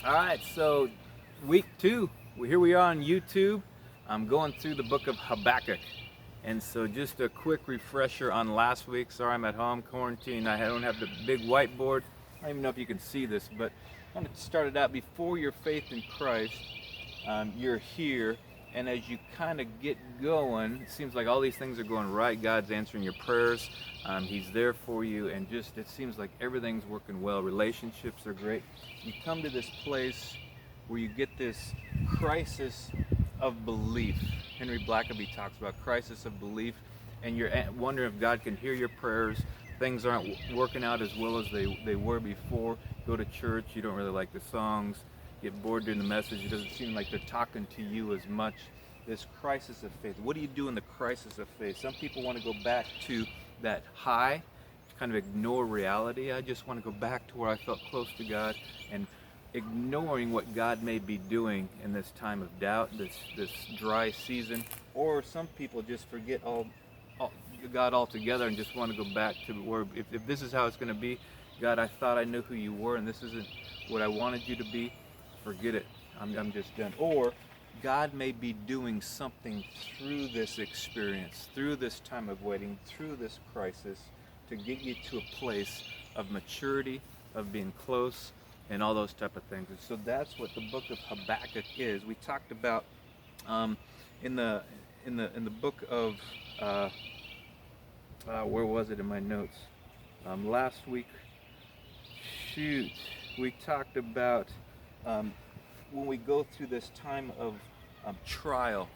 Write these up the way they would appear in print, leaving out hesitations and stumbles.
All right, so week 2, here we are on YouTube. I'm going through the book of Habakkuk. And so just a quick refresher on last week. Sorry, I'm at home, quarantined. I don't have the big whiteboard. I don't even know if you can see this, but I want to start it out. Before your faith in Christ, you're here. And as you kind of get going, it seems like all these things are going right. God's answering your prayers. He's there for you. And just it seems like everything's working well. Relationships are great. You come to this place where you get this crisis of belief. Henry Blackaby talks about crisis of belief. And you're wondering if God can hear your prayers. Things aren't working out as well as they were before. Go to church. You don't really like the songs. Get bored during the message. It doesn't seem like they're talking to you as much. This crisis of faith. What do you do in the crisis of faith? Some people want to go back to that high, kind of ignore reality. I just want to go back to where I felt close to God, and ignoring what God may be doing in this time of doubt, this dry season. Or some people just forget God altogether and just want to go back to where, if this is how it's going to be, God, I thought I knew who you were, and this isn't what I wanted you to be. Forget it. I'm just done. Or God may be doing something through this experience, through this time of waiting, through this crisis, to get you to a place of maturity, of being close, and all those type of things. And so that's what the book of Habakkuk is. We talked about in the book of where was it in my notes? Last week. Shoot, we talked about when we go through this time of trial,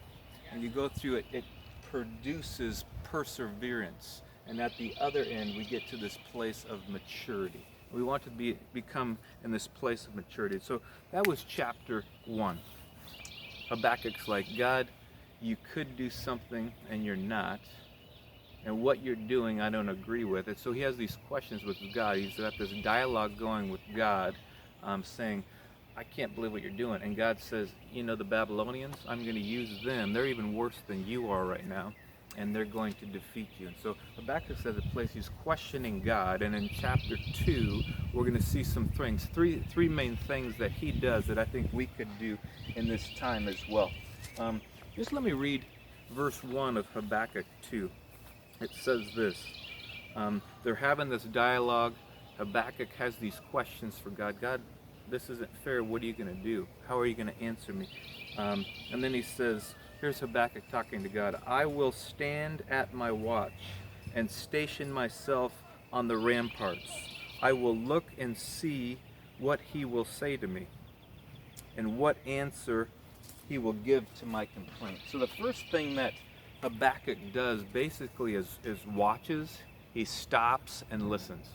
and you go through it, it produces perseverance. And at the other end, we get to this place of maturity. We want to become in this place of maturity. So that was chapter 1. Habakkuk's like, God, you could do something and you're not. And what you're doing, I don't agree with it. So he has these questions with God. He's got this dialogue going with God, saying, I can't believe what you're doing. And God says, you know, the Babylonians, I'm going to use them. They're even worse than you are right now, and they're going to defeat you. And so Habakkuk says a place he's questioning God. And in chapter 2, we're going to see some things, three main things that he does that I think we could do in this time as well. Just let me read verse 1 of Habakkuk 2. It says this. They're having this dialogue. Habakkuk has these questions for God. God, this isn't fair. What are you going to do? How are you going to answer me? And then he says, here's Habakkuk talking to God. I will stand at my watch and station myself on the ramparts. I will look and see what he will say to me and what answer he will give to my complaint. So the first thing that Habakkuk does basically is watches. He stops and listens.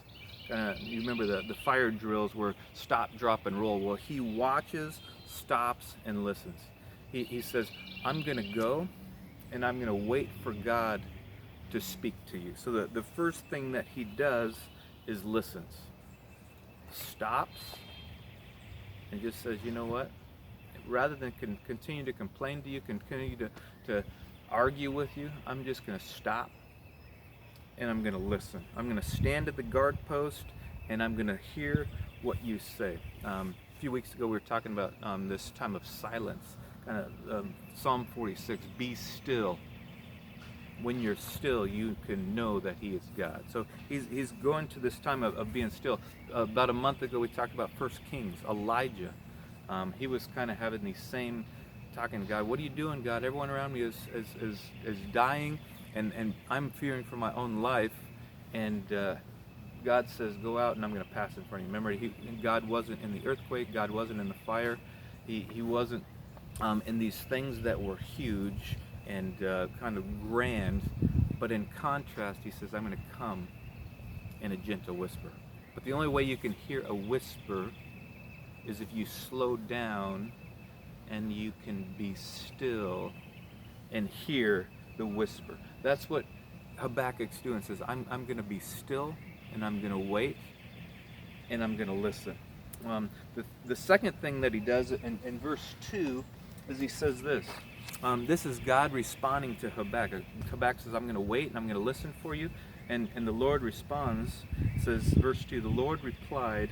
You remember the fire drills where stop, drop, and roll. Well, he watches, stops, and listens. He says, I'm going to go, and I'm going to wait for God to speak to you. So the first thing that he does is listens. Stops, and just says, you know what? Rather than continue to complain to you, continue to argue with you, I'm just going to stop. And I'm going to listen. I'm going to stand at the guard post, and I'm going to hear what you say. A few weeks ago, we were talking about this time of silence, kind of Psalm 46, be still. When you're still, you can know that he is God. So he's going to this time of being still. About a month ago, we talked about 1 Kings, Elijah. He was kind of having these same, talking to God, what are you doing, God? Everyone around me is dying. And I'm fearing for my own life, and God says, go out and I'm going to pass in front of you. Remember, God wasn't in the earthquake, God wasn't in the fire, he wasn't in these things that were huge and kind of grand, but in contrast, he says, I'm going to come in a gentle whisper. But the only way you can hear a whisper is if you slow down and you can be still and hear the whisper. That's what Habakkuk's doing. Says, I'm going to be still, and I'm going to wait, and I'm going to listen. The second thing that he does in verse 2 is he says this. This is God responding to Habakkuk. Habakkuk says, I'm going to wait, and I'm going to listen for you. And the Lord responds, says, verse 2, the Lord replied,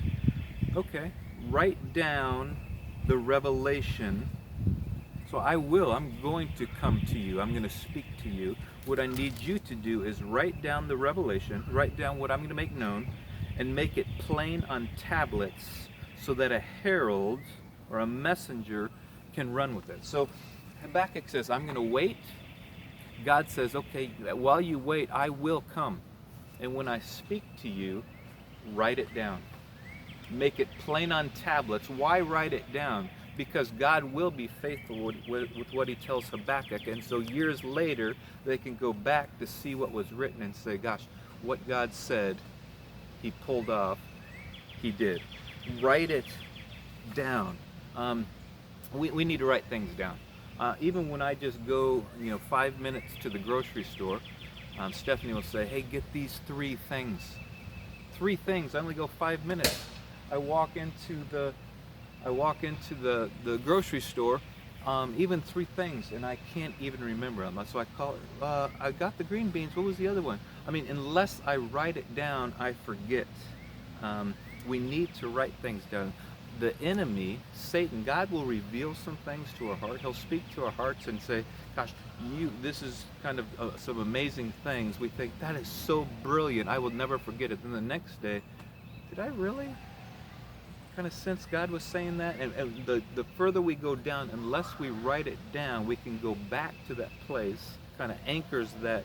okay, write down the revelation. So I'm going to come to you. I'm going to speak to you. What I need you to do is write down the revelation, write down what I'm going to make known, and make it plain on tablets so that a herald or a messenger can run with it. So Habakkuk says, I'm going to wait. God says, okay, while you wait, I will come. And when I speak to you, write it down. Make it plain on tablets. Why write it down? Because God will be faithful with what he tells Habakkuk. And so years later, they can go back to see what was written and say, gosh, what God said, he pulled off, he did. Write it down. We need to write things down. Even when I just go, 5 minutes to the grocery store, Stephanie will say, hey, get these 3 things. 3 things, I only go 5 minutes. I walk into the grocery store, even 3 things, and I can't even remember them. So I call it, I got the green beans, what was the other one? I mean, unless I write it down, I forget. We need to write things down. The enemy, Satan, God will reveal some things to our heart. He'll speak to our hearts and say, gosh, this is kind of some amazing things. We think, that is so brilliant, I will never forget it. Then the next day, did I really kind of sense God was saying that? And the further we go down, unless we write it down, we can go back to that place, kind of anchors that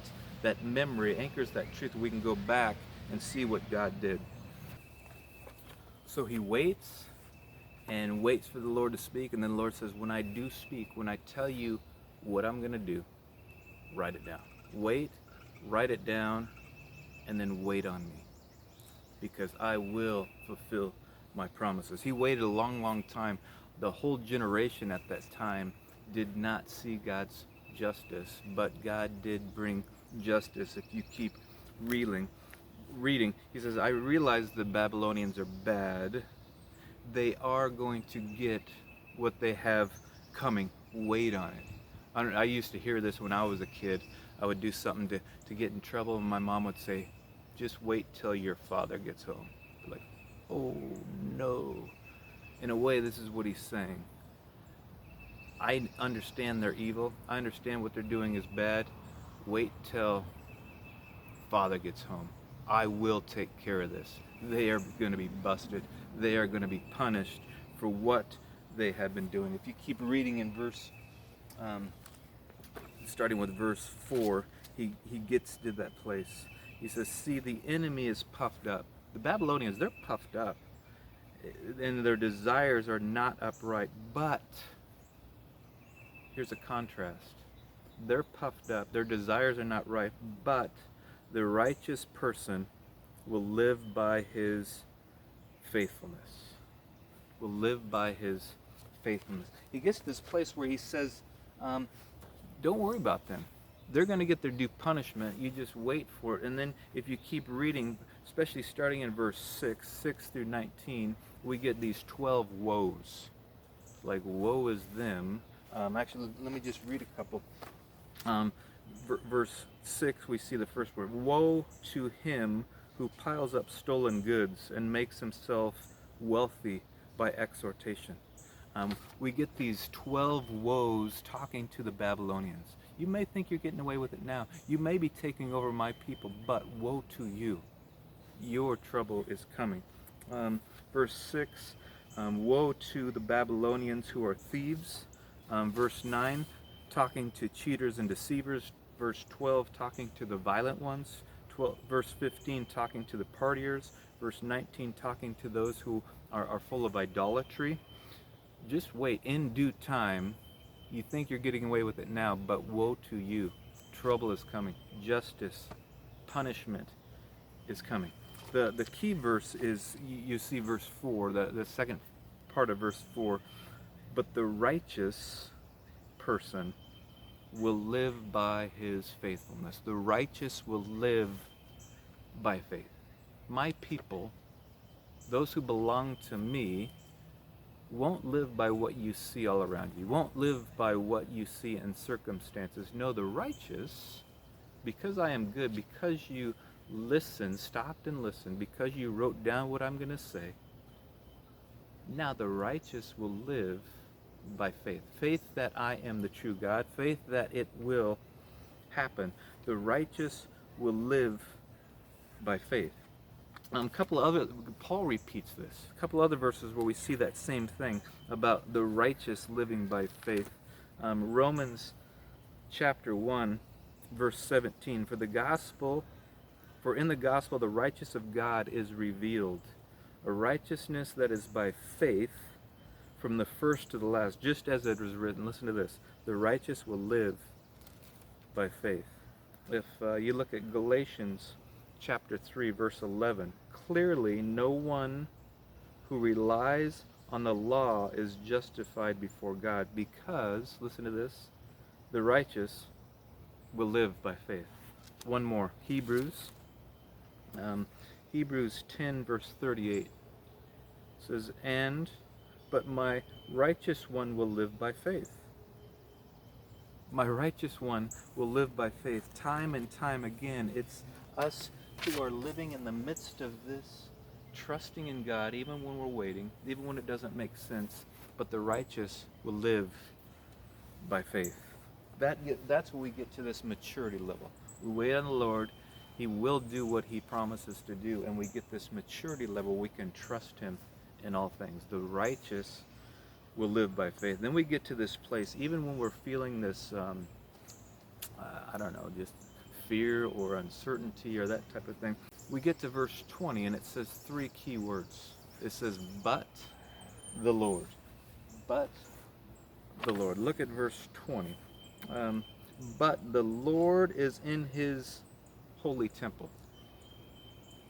memory, anchors that truth. We can go back and see what God did. So he waits and waits for the Lord to speak, and then the Lord says, when I do speak, when I tell you what I'm going to do, write it down. Wait, write it down, and then wait on me, because I will fulfill my promises. He waited a long, long time. The whole generation at that time did not see God's justice, but God did bring justice. If you keep reading, he says, I realize the Babylonians are bad. They are going to get what they have coming. Wait on it. I used to hear this when I was a kid. I would do something to get in trouble, and my mom would say, just wait till your father gets home. Like, oh no. In a way, this is what he's saying. I understand they're evil. I understand what they're doing is bad. Wait till father gets home. I will take care of this. They are going to be busted. They are going to be punished for what they have been doing. If you keep reading in starting with verse 4, he gets to that place. He says, see, the enemy is puffed up. The Babylonians, they're puffed up, and their desires are not upright. But here's a contrast. They're puffed up. Their desires are not right, but the righteous person will live by his faithfulness. Will live by his faithfulness. He gets to this place where he says, don't worry about them. They're going to get their due punishment. You just wait for it. And then if you keep reading, especially starting in verse 6 through 19, we get these 12 woes. Like, woe is them. Actually, let me just read a couple. Verse 6, we see the first word. Woe to him who piles up stolen goods and makes himself wealthy by exhortation. We get these 12 woes talking to the Babylonians. You may think you're getting away with it now. You may be taking over my people, but woe to you. Your trouble is coming. Verse 6, woe to the Babylonians who are thieves. Verse 9, talking to cheaters and deceivers. Verse 12, talking to the violent ones. Verse 15, talking to the partiers. Verse 19, talking to those who are full of idolatry. Just wait. In due time, you think you're getting away with it now, but woe to you. Trouble is coming. Justice, punishment is coming. The key verse is, you see verse 4, the second part of verse 4. But the righteous person will live by his faithfulness. The righteous will live by faith. My people, those who belong to me, won't live by what you see all around you. Won't live by what you see in circumstances. No, the righteous, because I am good, because you listened, stopped and listened, because you wrote down what I'm going to say, Now the righteous will live by faith. Faith that I am the true God. Faith that it will happen. The righteous will live by faith. A couple of other, Paul repeats this. A couple other verses where we see that same thing about the righteous living by faith. Romans chapter 1, verse 17. For in the gospel the righteousness of God is revealed, a righteousness that is by faith from the first to the last, just as it was written. Listen to this. The righteous will live by faith. If you look at Galatians chapter 3, verse 11, clearly no one who relies on the law is justified before God because, listen to this, the righteous will live by faith. One more, Hebrews 10, verse 38 says, but my righteous one will live by faith. My righteous one will live by faith. Time and time again, it's us who are living in the midst of this, trusting in God, even when we're waiting, even when it doesn't make sense, but the righteous will live by faith. That's when we get to this maturity level. We wait on the Lord. He will do what He promises to do, and we get this maturity level. We can trust Him in all things. The righteous will live by faith. Then we get to this place, even when we're feeling this, just fear or uncertainty or that type of thing. We get to verse 20, and it says three key words. It says, but the Lord. But the Lord. Look at verse 20. But the Lord is in His holy temple.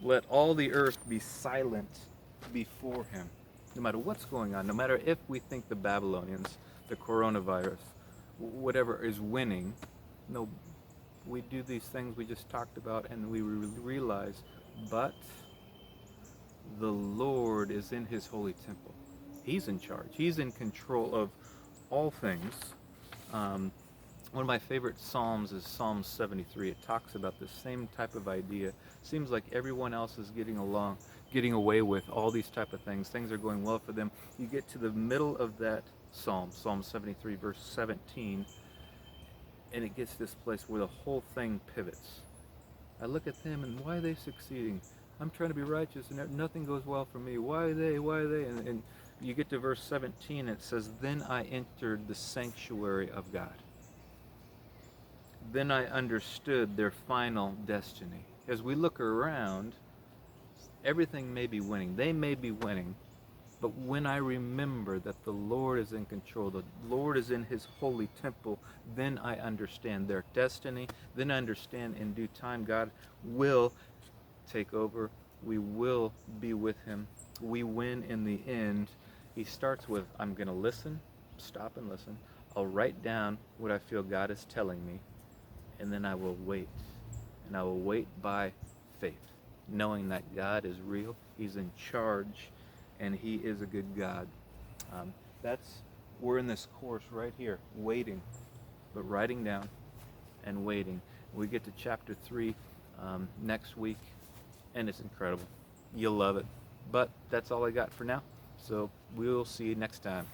Let all the earth be silent before Him. No matter what's going on, no matter if we think the Babylonians, the coronavirus, whatever is winning, no, we do these things we just talked about and we realize, but the Lord is in His holy temple. He's in charge. He's in control of all things. One of my favorite Psalms is Psalm 73. It talks about the same type of idea. Seems like everyone else is getting away with all these type of things. Things are going well for them. You get to the middle of that Psalm, Psalm 73, verse 17, and it gets this place where the whole thing pivots. I look at them and why are they succeeding? I'm trying to be righteous and nothing goes well for me. Why are they? And you get to verse 17, it says, then I entered the sanctuary of God. Then I understood their final destiny. As we look around, everything may be winning. They may be winning. But when I remember that the Lord is in control, the Lord is in His holy temple, then I understand their destiny. Then I understand in due time God will take over. We will be with Him. We win in the end. He starts with, I'm going to listen, stop and listen. I'll write down what I feel God is telling me. And then I will wait. And I will wait by faith, knowing that God is real, He's in charge, and He is a good God. We're in this course right here, waiting, but writing down and waiting. We get to chapter 3 next week, and it's incredible. You'll love it. But that's all I got for now. So we'll see you next time.